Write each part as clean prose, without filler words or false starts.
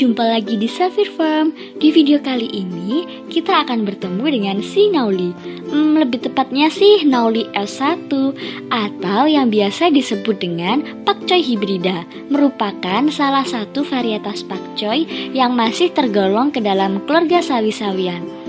jumpa lagi di Safir Farm. Di video kali ini kita akan bertemu dengan si Nauli. Lebih tepatnya sih Nauli F1 atau yang biasa disebut dengan pakcoy hibrida, merupakan salah satu varietas pakcoy yang masih tergolong ke dalam keluarga sawi-sawian.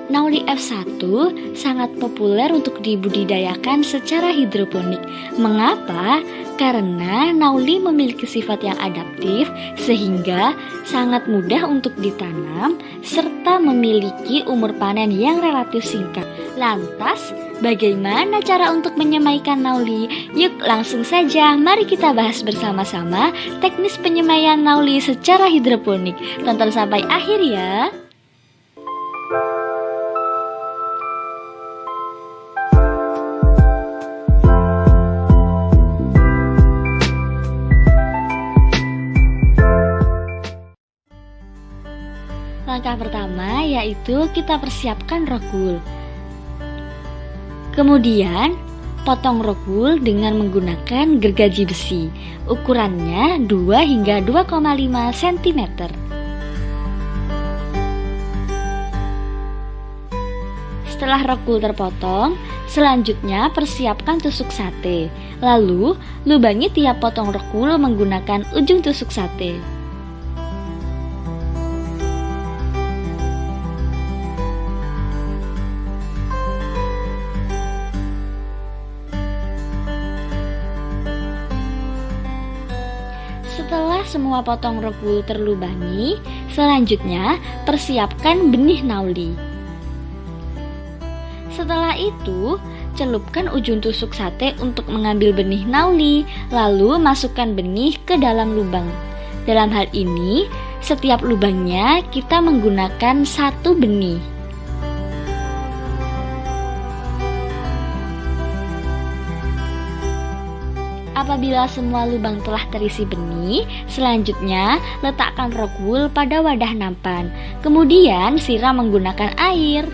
Nauli F1 sangat populer untuk dibudidayakan secara hidroponik. Mengapa? Karena Nauli memiliki sifat yang adaptif sehingga sangat mudah untuk ditanam serta memiliki umur panen yang relatif singkat. Lantas, bagaimana cara untuk menyemaikan Nauli? Yuk langsung saja, mari kita bahas bersama-sama teknis penyemaian Nauli secara hidroponik. Tonton sampai akhir ya. Langkah pertama yaitu kita persiapkan rogul. Kemudian potong rogul dengan menggunakan gergaji besi. Ukurannya 2 hingga 2,5 cm. Setelah rogul terpotong, selanjutnya persiapkan tusuk sate. Lalu lubangi tiap potong rogul menggunakan ujung tusuk sate. Setelah semua potong rogul terlubangi, selanjutnya persiapkan benih Nauli. Setelah itu, celupkan ujung tusuk sate untuk mengambil benih Nauli, lalu masukkan benih ke dalam lubang. Dalam hal ini, setiap lubangnya kita menggunakan satu benih. Apabila semua lubang telah terisi benih, selanjutnya letakkan rogul pada wadah nampan. Kemudian siram menggunakan air.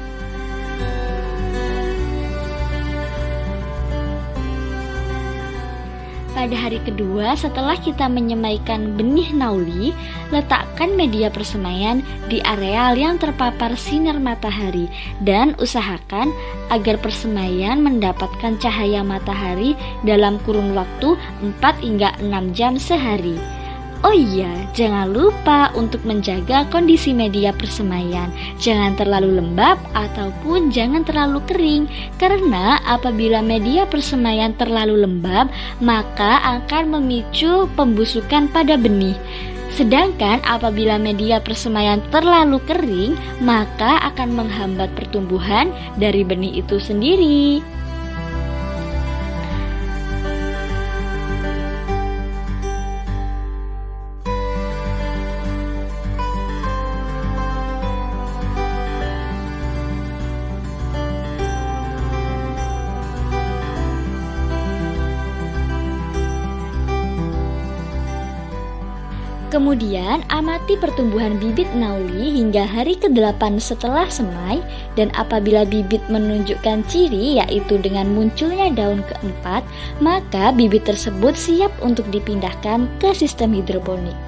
Pada hari kedua setelah kita menyemaikan benih Nauli, letakkan media persemaian di areal yang terpapar sinar matahari dan usahakan agar persemaian mendapatkan cahaya matahari dalam kurun waktu 4 hingga 6 jam sehari. Oh iya, jangan lupa untuk menjaga kondisi media persemaian. Jangan terlalu lembab ataupun jangan terlalu kering. Karena apabila media persemaian terlalu lembab, maka akan memicu pembusukan pada benih. Sedangkan apabila media persemaian terlalu kering, maka akan menghambat pertumbuhan dari benih itu sendiri. Kemudian amati pertumbuhan bibit Nauli hingga hari ke-8 setelah semai, dan apabila bibit menunjukkan ciri yaitu dengan munculnya daun keempat, maka bibit tersebut siap untuk dipindahkan ke sistem hidroponik.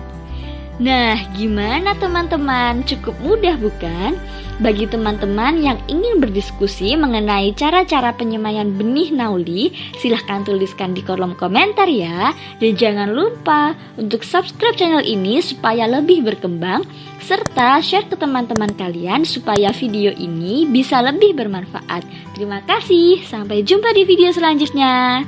Nah, gimana teman-teman? Cukup mudah bukan? Bagi teman-teman yang ingin berdiskusi mengenai cara-cara penyemaian benih Nauli, silahkan tuliskan di kolom komentar ya. Dan jangan lupa untuk subscribe channel ini supaya lebih berkembang, serta share ke teman-teman kalian supaya video ini bisa lebih bermanfaat. Terima kasih, sampai jumpa di video selanjutnya.